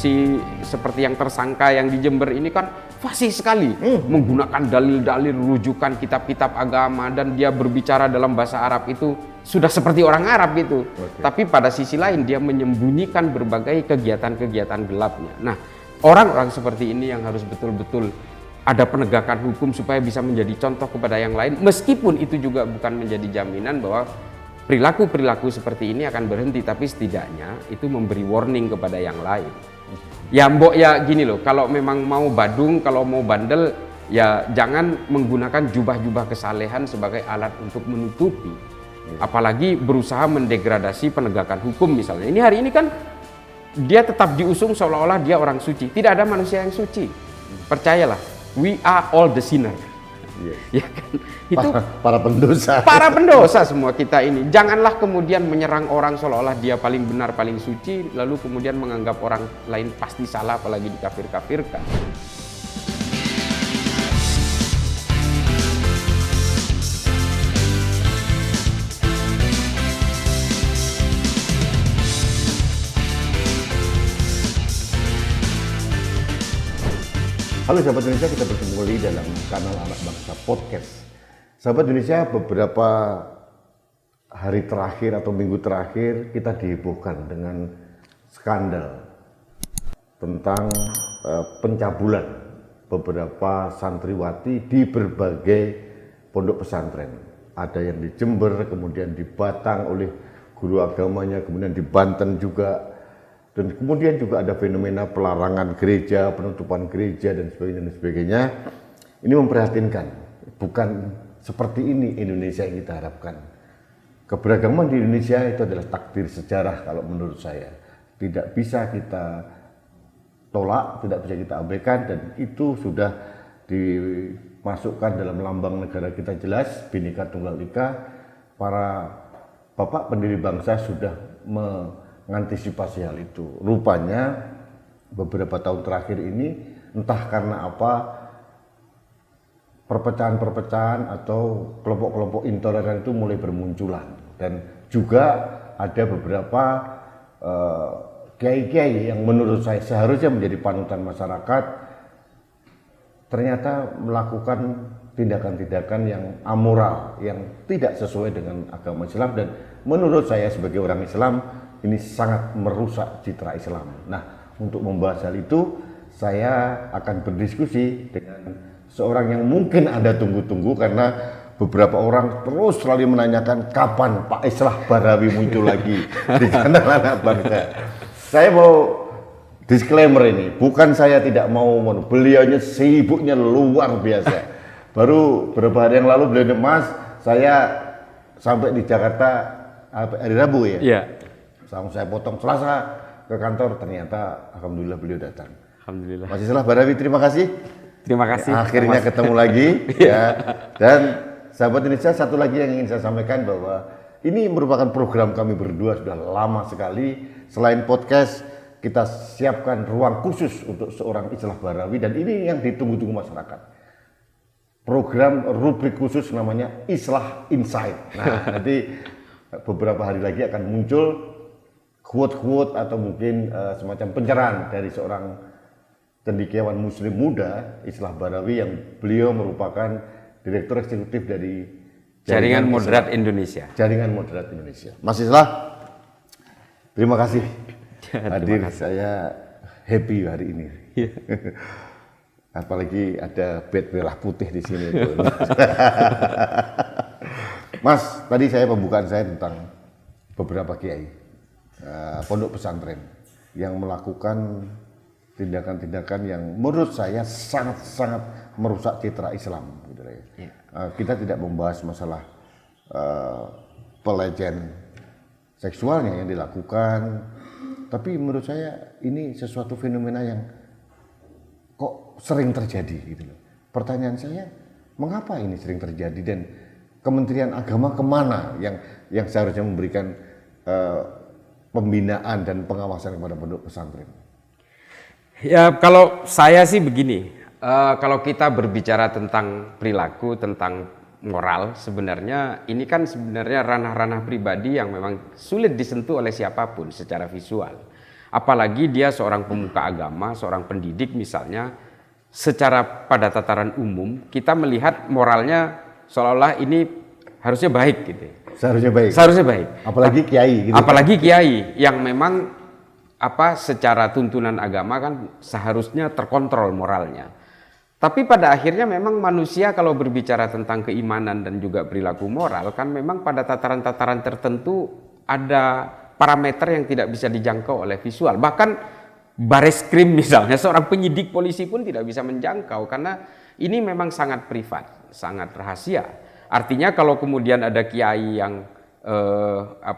si seperti yang tersangka yang di Jember ini kan fasih sekali menggunakan dalil-dalil rujukan kitab-kitab agama dan dia berbicara dalam bahasa Arab itu sudah seperti orang Arab gitu. Tapi pada sisi lain dia menyembunyikan berbagai kegiatan-kegiatan gelapnya. Nah, orang-orang seperti ini yang harus betul-betul ada penegakan hukum supaya bisa menjadi contoh kepada yang lain, meskipun itu juga bukan menjadi jaminan bahwa perilaku-perilaku seperti ini akan berhenti, tapi setidaknya itu memberi warning kepada yang lain. Ya mbok ya gini loh, kalau memang mau badung, kalau mau bandel, ya jangan menggunakan jubah-jubah kesalehan sebagai alat untuk menutupi. Apalagi berusaha mendegradasi penegakan hukum misalnya. Ini hari ini kan dia tetap diusung seolah-olah dia orang suci. Tidak ada manusia yang suci. Percayalah, we are all the sinner. Ya kan? Itu para pendosa. Para pendosa semua kita ini. Janganlah kemudian menyerang orang seolah-olah dia paling benar, paling suci, lalu kemudian menganggap orang lain pasti salah, apalagi dikafir-kafirkan. Halo sahabat Indonesia, kita bertemu kembali dalam kanal Anak Bangsa Podcast. Sahabat Indonesia, beberapa hari terakhir atau minggu terakhir kita dihebohkan dengan skandal tentang pencabulan beberapa santriwati di berbagai pondok pesantren. Ada yang di Jember, kemudian di Batang oleh guru agamanya, kemudian di Banten juga. Dan kemudian juga ada fenomena pelarangan gereja, penutupan gereja dan sebagainya. Ini memprihatinkan. Bukan seperti ini Indonesia yang kita harapkan. Keberagaman di Indonesia itu adalah takdir sejarah kalau menurut saya. Tidak bisa kita tolak, tidak bisa kita abaikan, dan itu sudah dimasukkan dalam lambang negara kita jelas, Bhinneka Tunggal Ika. Para bapak pendiri bangsa sudah mengantisipasi hal itu. Rupanya beberapa tahun terakhir ini entah karena apa perpecahan-perpecahan atau kelompok-kelompok intoleran itu mulai bermunculan, dan juga ada beberapa kiai-kiai yang menurut saya seharusnya menjadi panutan masyarakat ternyata melakukan tindakan-tindakan yang amoral, yang tidak sesuai dengan agama Islam, dan menurut saya sebagai orang Islam ini sangat merusak citra Islam. Nah, untuk membahas hal itu, saya akan berdiskusi dengan seorang yang mungkin Anda tunggu-tunggu, karena beberapa orang terus selalu menanyakan kapan Pak Islah Barawi muncul lagi di kanal Anak Bangsa. Saya mau disclaimer ini, bukan saya tidak mau, beliaunya sibuknya luar biasa. Baru beberapa hari yang lalu beliau, Mas, saya sampai di Jakarta hari Rabu ya. Iya. Saya potong Selasa ke kantor, ternyata alhamdulillah beliau datang. Alhamdulillah. Mas Islah Barawi, terima kasih. Terima kasih. Akhirnya ketemu lagi ya. Dan sahabat Indonesia, satu lagi yang ingin saya sampaikan bahwa ini merupakan program kami berdua sudah lama sekali. Selain podcast, kita siapkan ruang khusus untuk seorang Islah Barawi, dan ini yang ditunggu-tunggu masyarakat. Program rubrik khusus namanya Islah Insight. Nah, nanti beberapa hari lagi akan muncul quote-quote atau mungkin semacam pencerahan dari seorang cendekiawan muslim muda, Islah Barawi, yang beliau merupakan direktur eksekutif dari Jaringan Moderat Indonesia. Jaringan Moderat Indonesia. Mas Islah, terima kasih hadir. Saya happy hari ini. Apalagi ada bed merah putih di sini. Mas, tadi saya pembukaan saya tentang beberapa kiai pondok pesantren yang melakukan tindakan-tindakan yang menurut saya sangat-sangat merusak citra Islam. Gitu ya. Kita tidak membahas masalah pelecehan seksualnya yang dilakukan, tapi menurut saya ini sesuatu fenomena yang kok sering terjadi gitu loh. Pertanyaan saya, mengapa ini sering terjadi, dan Kementerian Agama kemana yang seharusnya memberikan pembinaan dan pengawasan kepada pondok pesantren? Ya, kalau saya sih begini, kalau kita berbicara tentang perilaku, tentang moral, sebenarnya ini kan sebenarnya ranah-ranah pribadi yang memang sulit disentuh oleh siapapun secara visual. Apalagi dia seorang pemuka agama, seorang pendidik misalnya, secara pada tataran umum kita melihat moralnya seolah-olah ini harusnya baik gitu. Seharusnya baik. Seharusnya baik. Apalagi kiai gitu. Apalagi kiai yang memang secara tuntunan agama kan seharusnya terkontrol moralnya. Tapi pada akhirnya memang manusia kalau berbicara tentang keimanan dan juga perilaku moral kan memang pada tataran-tataran tertentu ada parameter yang tidak bisa dijangkau oleh visual. Bahkan Bareskrim misalnya, seorang penyidik polisi pun tidak bisa menjangkau karena ini memang sangat privat, sangat rahasia. Artinya kalau kemudian ada kiai yang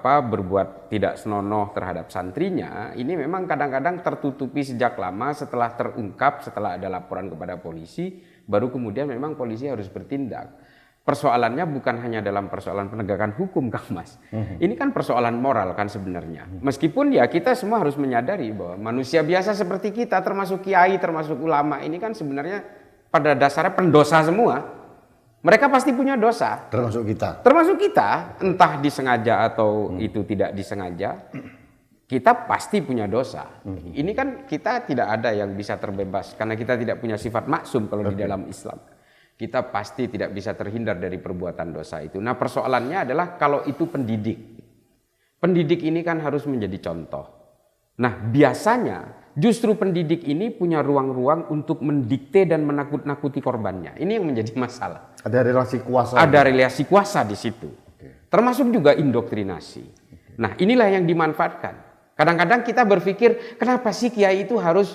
berbuat tidak senonoh terhadap santrinya, ini memang kadang-kadang tertutupi sejak lama. Setelah terungkap, setelah ada laporan kepada polisi, baru kemudian memang polisi harus bertindak. Persoalannya bukan hanya dalam persoalan penegakan hukum, Kang Mas. Ini kan persoalan moral kan sebenarnya. Meskipun ya kita semua harus menyadari bahwa manusia biasa seperti kita, termasuk kiai, termasuk ulama, ini kan sebenarnya pada dasarnya pendosa semua. Mereka pasti punya dosa. Termasuk kita. Termasuk kita, entah disengaja atau itu tidak disengaja, kita pasti punya dosa. Ini kan kita tidak ada yang bisa terbebas karena kita tidak punya sifat maksum kalau di dalam Islam. Kita pasti tidak bisa terhindar dari perbuatan dosa itu. Nah, persoalannya adalah kalau itu pendidik. Pendidik ini kan harus menjadi contoh. Nah, biasanya justru pendidik ini punya ruang-ruang untuk mendikte dan menakut-nakuti korbannya. Ini yang menjadi masalah. Ada relasi kuasa. Ada relasi kuasa di situ. Termasuk juga indoktrinasi. Nah, inilah yang dimanfaatkan. Kadang-kadang kita berpikir, kenapa sih kiai itu harus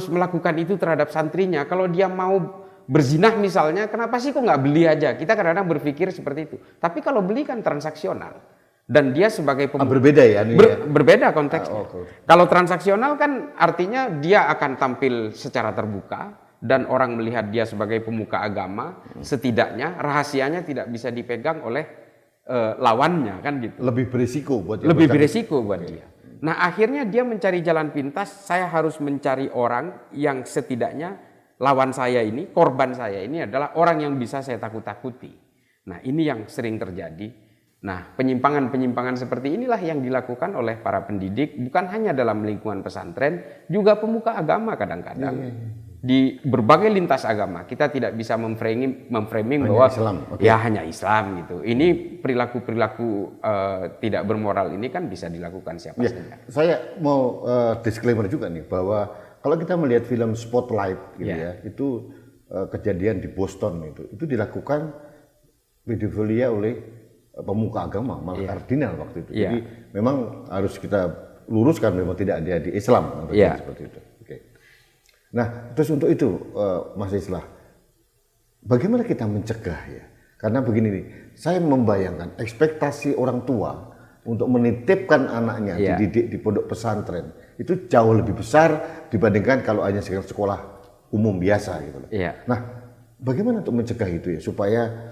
melakukan itu terhadap santrinya? Kalau dia mau berzinah misalnya, kenapa sih kok nggak beli aja? Kita kadang-kadang berpikir seperti itu. Tapi kalau beli kan transaksional. Dan dia sebagai berbeda ya? Berbeda konteksnya. Kalau transaksional kan artinya dia akan tampil secara terbuka dan orang melihat dia sebagai pemuka agama, setidaknya rahasianya tidak bisa dipegang oleh lawannya kan gitu. Lebih berisiko buat dia. Lebih berisiko buat dia. Nah, akhirnya dia mencari jalan pintas, saya harus mencari orang yang setidaknya lawan saya ini, korban saya ini adalah orang yang bisa saya takut-takuti. Nah, ini yang sering terjadi. Nah, penyimpangan-penyimpangan seperti inilah yang dilakukan oleh para pendidik, bukan hanya dalam lingkungan pesantren, juga pemuka agama kadang-kadang. Di berbagai lintas agama, kita tidak bisa memframing bahwa Islam. Ya hanya Islam gitu. Ini perilaku-perilaku tidak bermoral ini kan bisa dilakukan siapa saja. Saya mau disclaimer juga nih, bahwa kalau kita melihat film Spotlight gitu ya, itu kejadian di Boston itu dilakukan pedofilia oleh pemuka agama, malah kardinal waktu itu. Jadi memang harus kita luruskan, memang tidak ada di Islam seperti itu. Nah, terus untuk itu Mas Islah, bagaimana kita mencegah ya? Karena begini nih, saya membayangkan ekspektasi orang tua untuk menitipkan anaknya dididik di pondok pesantren itu jauh lebih besar dibandingkan kalau hanya sekolah umum biasa gitu. Nah, bagaimana untuk mencegah itu ya supaya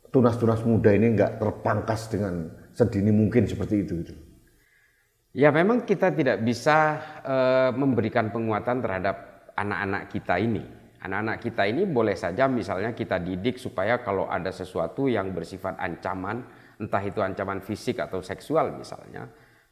tunas-tunas muda ini nggak terpangkas dengan sedini mungkin seperti itu gitu. Ya, memang kita tidak bisa memberikan penguatan terhadap anak-anak kita ini. Anak-anak kita ini boleh saja misalnya kita didik supaya kalau ada sesuatu yang bersifat ancaman, entah itu ancaman fisik atau seksual misalnya,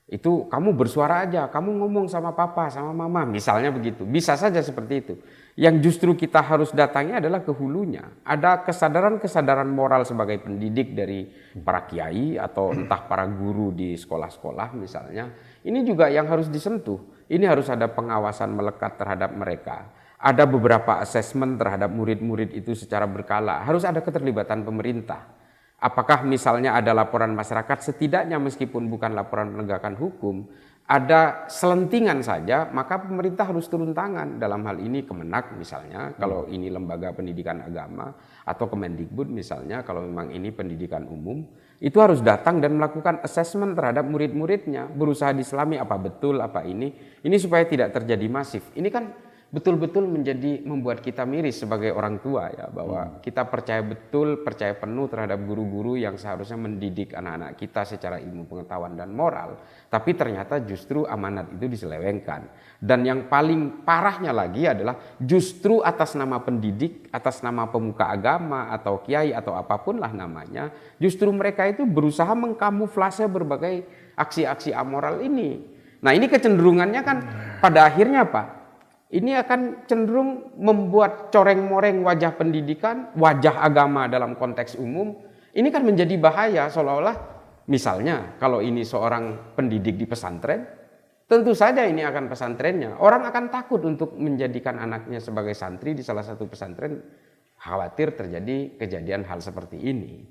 itu kamu bersuara aja, kamu ngomong sama papa, sama mama, misalnya begitu. Bisa saja seperti itu. Yang justru kita harus datangi adalah ke hulunya. Ada kesadaran-kesadaran moral sebagai pendidik dari para kiai atau entah para guru di sekolah-sekolah misalnya. Ini juga yang harus disentuh. Ini harus ada pengawasan melekat terhadap mereka. Ada beberapa asesmen terhadap murid-murid itu secara berkala. Harus ada keterlibatan pemerintah. Apakah misalnya ada laporan masyarakat, setidaknya meskipun bukan laporan penegakan hukum, ada selentingan saja, maka pemerintah harus turun tangan. Dalam hal ini Kemenak misalnya, kalau ini lembaga pendidikan agama, atau Kemendikbud misalnya, kalau memang ini pendidikan umum, itu harus datang dan melakukan asesmen terhadap murid-muridnya, berusaha diselami apa betul, apa ini supaya tidak terjadi masif. Ini kan betul-betul membuat kita miris sebagai orang tua ya, bahwa kita percaya penuh terhadap guru-guru yang seharusnya mendidik anak-anak kita secara ilmu pengetahuan dan moral, tapi ternyata justru amanat itu diselewengkan. Dan yang paling parahnya lagi adalah justru atas nama pendidik, atas nama pemuka agama atau kiai atau apapun lah namanya, justru mereka itu berusaha mengkamuflase berbagai aksi-aksi amoral ini. Nah ini kecenderungannya kan pada akhirnya apa? Ini akan cenderung membuat coreng-moreng wajah pendidikan, wajah agama dalam konteks umum. Ini kan menjadi bahaya seolah-olah misalnya kalau ini seorang pendidik di pesantren, tentu saja ini akan pesantrennya. Orang akan takut untuk menjadikan anaknya sebagai santri di salah satu pesantren, khawatir terjadi kejadian hal seperti ini.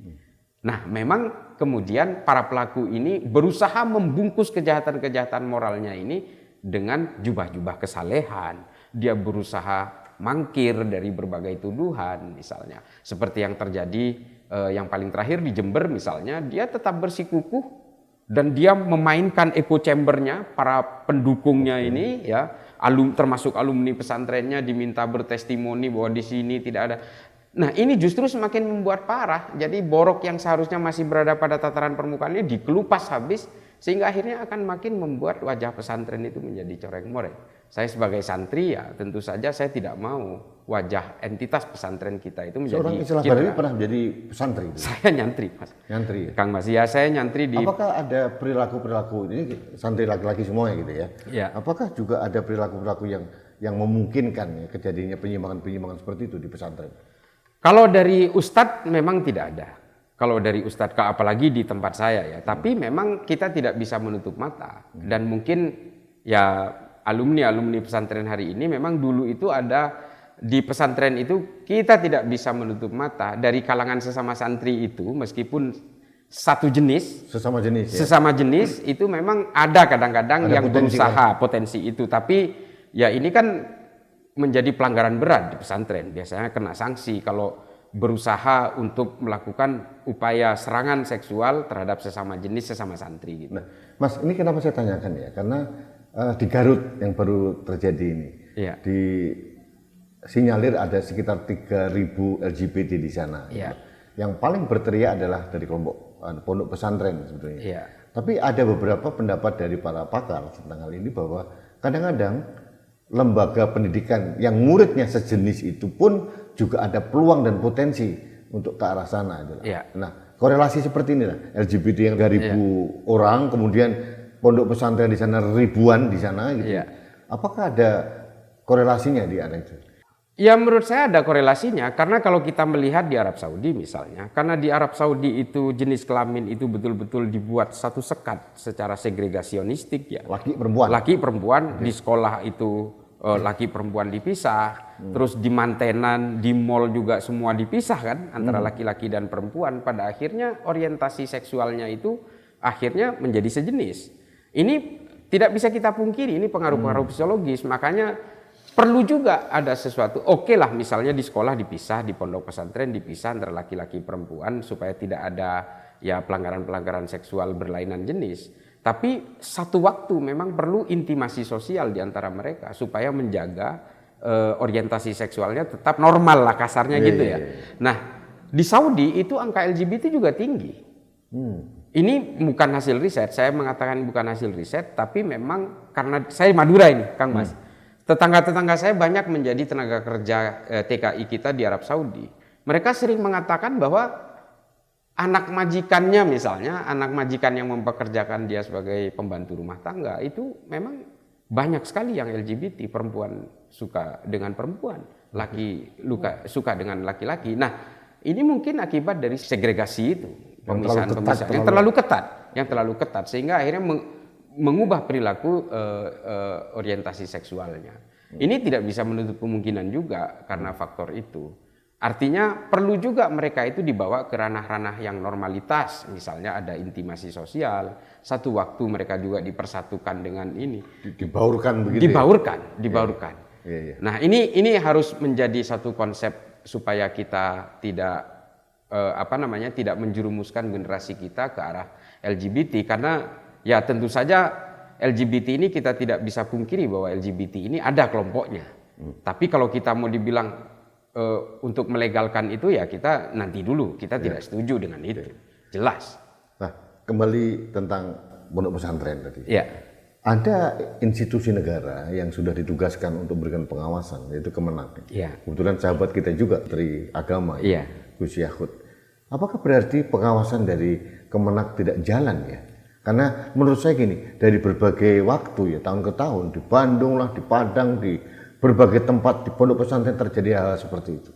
Nah memang kemudian para pelaku ini berusaha membungkus kejahatan-kejahatan moralnya ini dengan jubah-jubah kesalehan. Dia berusaha mangkir dari berbagai tuduhan misalnya. Seperti yang terjadi yang paling terakhir di Jember misalnya, dia tetap bersikukuh dan dia memainkan echo chambernya, para pendukungnya ini ya, termasuk alumni pesantrennya diminta bertestimoni bahwa di sini tidak ada. Nah ini justru semakin membuat parah. Jadi borok yang seharusnya masih berada pada tataran permukaan ini dikelupas habis, sehingga akhirnya akan makin membuat wajah pesantren itu menjadi coreng-moreng. Saya sebagai santri ya tentu saja saya tidak mau wajah entitas pesantren kita itu menjadi. Seorang Islah Badawi pernah menjadi pesantren? Saya nyantri, Mas. Nyantri ya? Kang Mas, ya saya nyantri di. Apakah ada perilaku-perilaku, ini santri laki-laki semua gitu ya? Ya. Apakah juga ada perilaku-perilaku yang memungkinkan ya, kejadiannya penyimpangan-penyimpangan seperti itu di pesantren? Kalau dari Ustadz memang tidak ada. Kalau dari Ustadz, apalagi di tempat saya ya. Tapi memang kita tidak bisa menutup mata. Dan mungkin ya alumni pesantren hari ini memang dulu itu ada di pesantren itu kita tidak bisa menutup mata dari kalangan sesama santri itu meskipun satu jenis. Sesama jenis ya? Sesama jenis itu memang ada kadang-kadang yang berusaha kan? potensi itu. Tapi ya ini kan menjadi pelanggaran berat di pesantren. Biasanya kena sanksi kalau berusaha untuk melakukan upaya serangan seksual terhadap sesama jenis, sesama santri gitu. Nah, Mas, ini kenapa saya tanyakan ya? Karena di Garut yang baru terjadi ini, ya. Disinyalir ada sekitar 3.000 LGBT di sana. Ya. Yang paling berteriak adalah dari kelompok pondok pesantren sebetulnya. Ya. Tapi ada beberapa pendapat dari para pakar tentang hal ini bahwa kadang-kadang lembaga pendidikan yang muridnya sejenis itu pun juga ada peluang dan potensi untuk ke arah sana. Ya. Nah, korelasi seperti ini lah, LGBT yang 3.000 orang, kemudian pondok pesantren di sana ribuan di sana gitu. Ya. Apakah ada korelasinya di arah itu? Ya menurut saya ada korelasinya, karena kalau kita melihat di Arab Saudi misalnya, karena di Arab Saudi itu jenis kelamin itu betul-betul dibuat satu sekat secara segregasionistik ya. Laki perempuan. Laki perempuan di sekolah itu laki perempuan dipisah, terus di mantenan, di mall juga semua dipisah kan antara laki-laki dan perempuan. Pada akhirnya orientasi seksualnya itu akhirnya menjadi sejenis. Ini tidak bisa kita pungkiri, ini pengaruh-pengaruh psikologis. Makanya perlu juga ada sesuatu. Oke lah misalnya di sekolah dipisah, di pondok pesantren dipisah antara laki-laki perempuan supaya tidak ada ya pelanggaran-pelanggaran seksual berlainan jenis. Tapi satu waktu memang perlu intimasi sosial di antara mereka supaya menjaga orientasi seksualnya tetap normal lah kasarnya gitu ya. Nah di Saudi itu angka LGBT juga tinggi. Ini bukan hasil riset, saya mengatakan bukan hasil riset, tapi memang karena saya Madura ini Kang Mas. Tetangga-tetangga saya banyak menjadi tenaga kerja TKI kita di Arab Saudi. Mereka sering mengatakan bahwa anak majikannya misalnya, anak majikan yang mempekerjakan dia sebagai pembantu rumah tangga itu memang banyak sekali yang LGBT, perempuan suka dengan perempuan, laki suka dengan laki-laki. Nah, ini mungkin akibat dari segregasi itu, pemisahan-pemisahan yang terlalu ketat sehingga akhirnya mengubah perilaku orientasi seksualnya. Ini tidak bisa menutup kemungkinan juga karena faktor itu. Artinya perlu juga mereka itu dibawa ke ranah-ranah yang normalitas, misalnya ada intimasi sosial, satu waktu mereka juga dipersatukan dengan ini. Dibaurkan begitu. Dibaurkan. Ya. Nah ini harus menjadi satu konsep supaya kita tidak tidak menjerumuskan generasi kita ke arah LGBT, karena ya tentu saja LGBT ini kita tidak bisa pungkiri bahwa LGBT ini ada kelompoknya. Tapi kalau kita mau dibilang untuk melegalkan itu ya kita nanti dulu, kita tidak setuju dengan itu. Jelas. Nah, kembali tentang pondok pesantren tadi. Ya. Ada institusi negara yang sudah ditugaskan untuk memberikan pengawasan, yaitu Kemenak. Ya. Kebetulan sahabat kita juga dari agama, ya. Gus Yahud. Apakah berarti pengawasan dari Kemenak tidak jalan ya? Karena menurut saya gini, dari berbagai waktu ya, tahun ke tahun, di Bandung lah, di Padang, di berbagai tempat, di pondok pesantren terjadi hal seperti itu.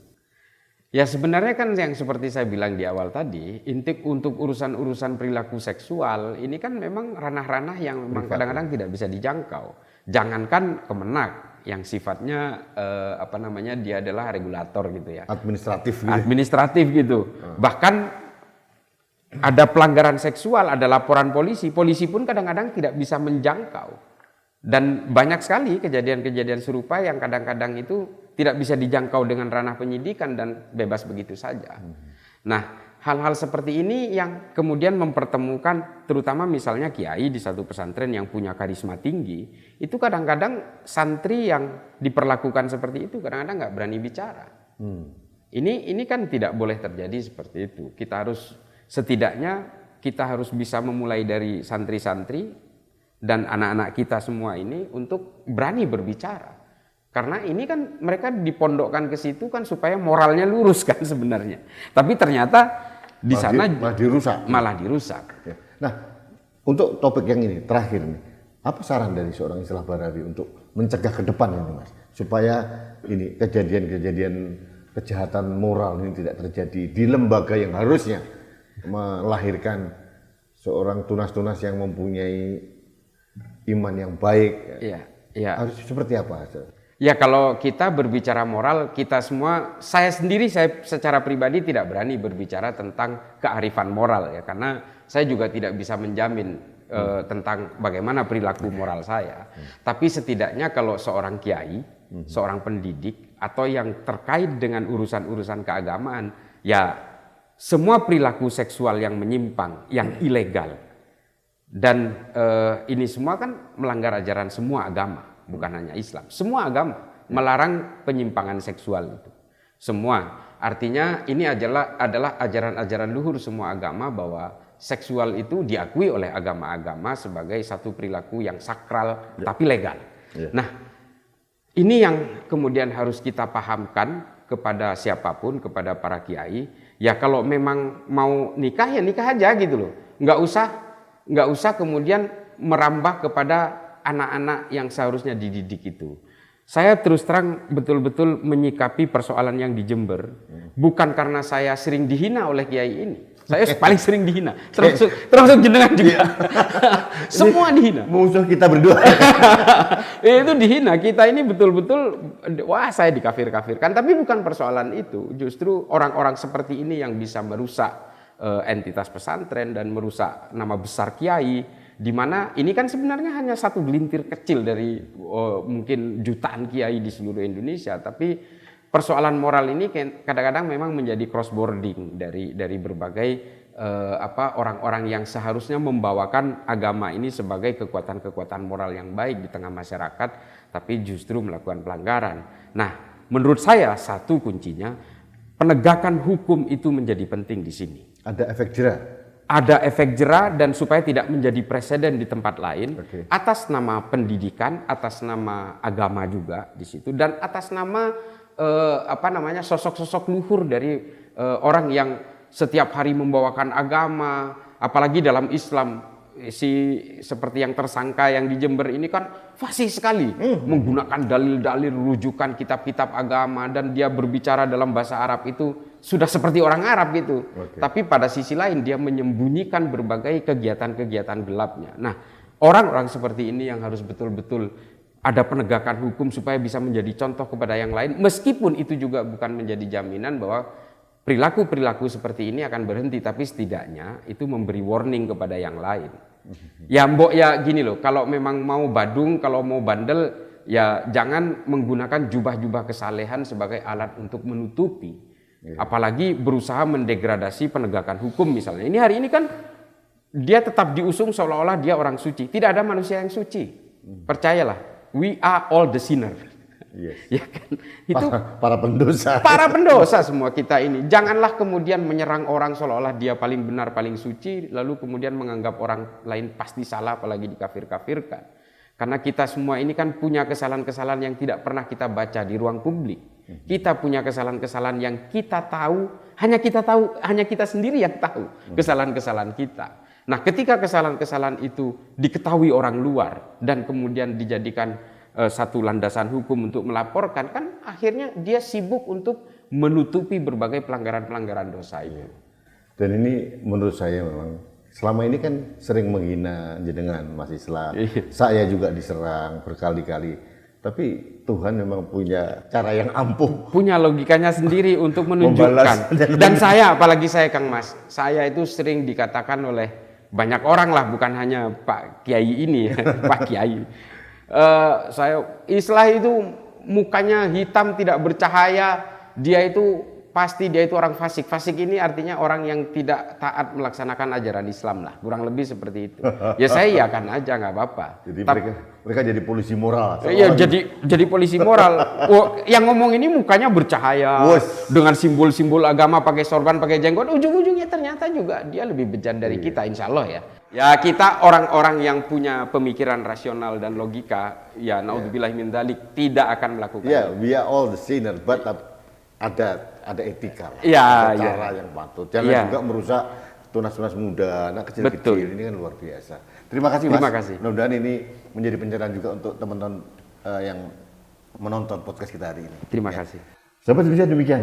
Ya sebenarnya kan yang seperti saya bilang di awal tadi, intik untuk urusan-urusan perilaku seksual ini kan memang ranah-ranah yang memang kadang-kadang tidak bisa dijangkau. Jangankan Kemenak yang sifatnya dia adalah regulator gitu ya. Administratif gitu. Administratif gitu. Bahkan ada pelanggaran seksual, ada laporan polisi, polisi pun kadang-kadang tidak bisa menjangkau. Dan banyak sekali kejadian-kejadian serupa yang kadang-kadang itu tidak bisa dijangkau dengan ranah penyidikan dan bebas begitu saja. Nah, hal-hal seperti ini yang kemudian mempertemukan terutama misalnya kiai di satu pesantren yang punya karisma tinggi, itu kadang-kadang santri yang diperlakukan seperti itu kadang-kadang nggak berani bicara. Ini kan tidak boleh terjadi seperti itu. Setidaknya kita harus bisa memulai dari santri-santri dan anak-anak kita semua ini untuk berani berbicara. Karena ini kan mereka dipondokkan ke situ kan supaya moralnya lurus kan sebenarnya. Tapi ternyata di sana malah dirusak. Ya. Nah, untuk topik yang ini terakhir nih, apa saran dari seorang Islah Barawi untuk mencegah ke depan ini, Mas? Supaya ini kejadian-kejadian kejahatan moral ini tidak terjadi di lembaga yang harusnya melahirkan seorang tunas-tunas yang mempunyai iman yang baik. Iya. Harus seperti apa? Ya kalau kita berbicara moral, kita semua, saya sendiri secara pribadi tidak berani berbicara tentang kearifan moral ya, karena saya juga tidak bisa menjamin tentang bagaimana perilaku moral saya. Tapi setidaknya kalau seorang kiai, seorang pendidik atau yang terkait dengan urusan-urusan keagamaan, ya semua perilaku seksual yang menyimpang, yang ilegal dan ini semua kan melanggar ajaran semua agama. Bukan hanya Islam, semua agama melarang penyimpangan seksual itu. Semua, artinya ini adalah ajaran-ajaran luhur semua agama bahwa seksual itu diakui oleh agama-agama sebagai satu perilaku yang sakral tapi legal. Nah, ini yang kemudian harus kita pahamkan kepada siapapun, kepada para kiai. Ya kalau memang mau nikah ya nikah aja gitu loh. Nggak usah kemudian merambah kepada anak-anak yang seharusnya dididik itu. Saya terus terang betul-betul menyikapi persoalan yang di Jember bukan karena saya sering dihina oleh kiai ini. Saya paling sering dihina, termasuk jenengan juga. Semua dihina. Musuh kita berdua. Itu dihina. Kita ini betul-betul, wah saya dikafir-kafirkan. Tapi bukan persoalan itu. Justru orang-orang seperti ini yang bisa merusak entitas pesantren dan merusak nama besar kiai. Di mana ini kan sebenarnya hanya satu gelintir kecil dari mungkin jutaan kiai di seluruh Indonesia, tapi persoalan moral ini kadang-kadang memang menjadi crossboarding dari berbagai orang-orang yang seharusnya membawakan agama ini sebagai kekuatan-kekuatan moral yang baik di tengah masyarakat, tapi justru melakukan pelanggaran. Nah, menurut saya satu kuncinya penegakan hukum itu menjadi penting di sini. Ada efek jera. Ada efek jera dan supaya tidak menjadi presiden di tempat lain atas nama pendidikan, atas nama agama juga di situ dan atas nama sosok-sosok luhur dari orang yang setiap hari membawakan agama, apalagi dalam Islam seperti yang tersangka yang di Jember ini kan fasih sekali menggunakan dalil-dalil rujukan kitab-kitab agama dan dia berbicara dalam bahasa Arab itu sudah seperti orang Arab gitu. Tapi pada sisi lain dia menyembunyikan berbagai kegiatan-kegiatan gelapnya. Nah, orang-orang seperti ini yang harus betul-betul ada penegakan hukum supaya bisa menjadi contoh kepada yang lain, meskipun itu juga bukan menjadi jaminan bahwa perilaku-perilaku seperti ini akan berhenti, tapi setidaknya itu memberi warning kepada yang lain. Ya mbok ya gini loh, kalau memang mau badung, kalau mau bandel, ya jangan menggunakan jubah-jubah kesalehan sebagai alat untuk menutupi. Apalagi berusaha mendegradasi penegakan hukum misalnya. Ini hari ini kan dia tetap diusung seolah-olah dia orang suci. Tidak ada manusia yang suci. Percayalah, we are all the sinner. Ya kan? Itu para pendosa. Para pendosa semua kita ini. Janganlah kemudian menyerang orang seolah-olah dia paling benar, paling suci, lalu kemudian menganggap orang lain pasti salah, apalagi dikafir-kafirkan. Karena kita semua ini kan punya kesalahan-kesalahan yang tidak pernah kita baca di ruang publik. Kita punya kesalahan-kesalahan yang kita tahu, hanya kita sendiri yang tahu kesalahan-kesalahan kita. Nah, ketika kesalahan-kesalahan itu diketahui orang luar dan kemudian dijadikan satu landasan hukum untuk melaporkan, kan akhirnya dia sibuk untuk menutupi berbagai pelanggaran-pelanggaran dosa itu. Dan ini menurut saya memang selama ini kan sering menghina jenengan Mas Islam. Saya juga diserang berkali-kali. Tapi Tuhan memang punya cara yang ampuh. Punya logikanya sendiri untuk menunjukkan. Dan saya, apalagi saya Kang Mas, saya itu sering dikatakan oleh banyak orang lah, bukan hanya Pak Kiai ini, Pak Kiai. Islah itu mukanya hitam tidak bercahaya, dia itu pasti dia itu orang fasik. Fasik ini artinya orang yang tidak taat melaksanakan ajaran Islam lah, kurang lebih seperti itu. Ya saya iakan aja, nggak apa-apa. Jadi mereka jadi polisi moral. Iya, jadi polisi moral. Yang ngomong ini mukanya bercahaya dengan simbol-simbol agama, pakai sorban, pakai jenggot. Ujung-ujungnya ternyata juga dia lebih bejat dari kita, insya Allah ya. Ya kita orang-orang yang punya pemikiran rasional dan logika, ya naudzubillah min dzalik, tidak akan melakukan. Ya, we are all the sinner, but ada etika, ya, ada cara yang patut. Jangan juga merusak tunas-tunas muda, anak kecil-kecil. Ini kan luar biasa. Terima kasih Mas. Terima kasih. Mudah-mudahan ini menjadi pencerahan juga untuk teman-teman yang menonton podcast kita hari ini. Terima kasih. Sahabat Indonesia, demikian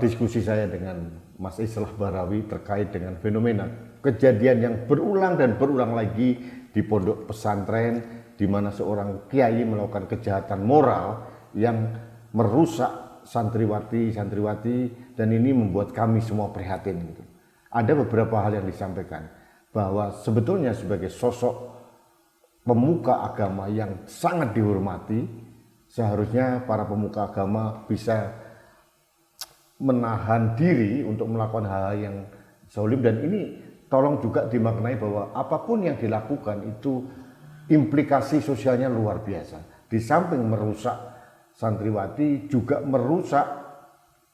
diskusi saya dengan Mas Islah Bahrawi terkait dengan fenomena kejadian yang berulang dan berulang lagi di pondok pesantren, di mana seorang kiai melakukan kejahatan moral yang merusak santriwati, dan ini membuat kami semua prihatin gitu. Ada beberapa hal yang disampaikan bahwa sebetulnya sebagai sosok pemuka agama yang sangat dihormati, seharusnya para pemuka agama bisa menahan diri untuk melakukan hal-hal yang zalim, dan ini tolong juga dimaknai bahwa apapun yang dilakukan itu implikasi sosialnya luar biasa. Di samping merusak santriwati, juga merusak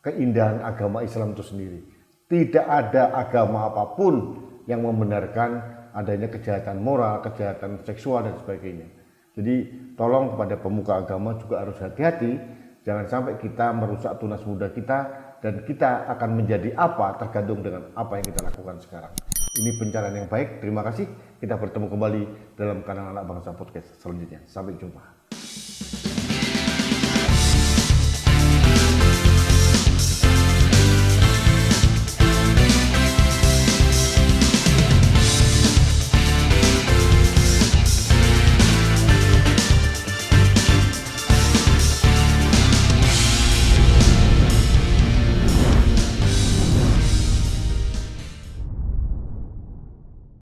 keindahan agama Islam itu sendiri. Tidak ada agama apapun yang membenarkan adanya kejahatan moral, kejahatan seksual dan sebagainya. Jadi tolong kepada pemuka agama juga harus hati-hati, jangan sampai kita merusak tunas muda kita, dan kita akan menjadi apa tergantung dengan apa yang kita lakukan sekarang. Ini pencerahan yang baik. Terima kasih. Kita bertemu kembali dalam kanal Anak Bangsa Podcast selanjutnya. Sampai jumpa.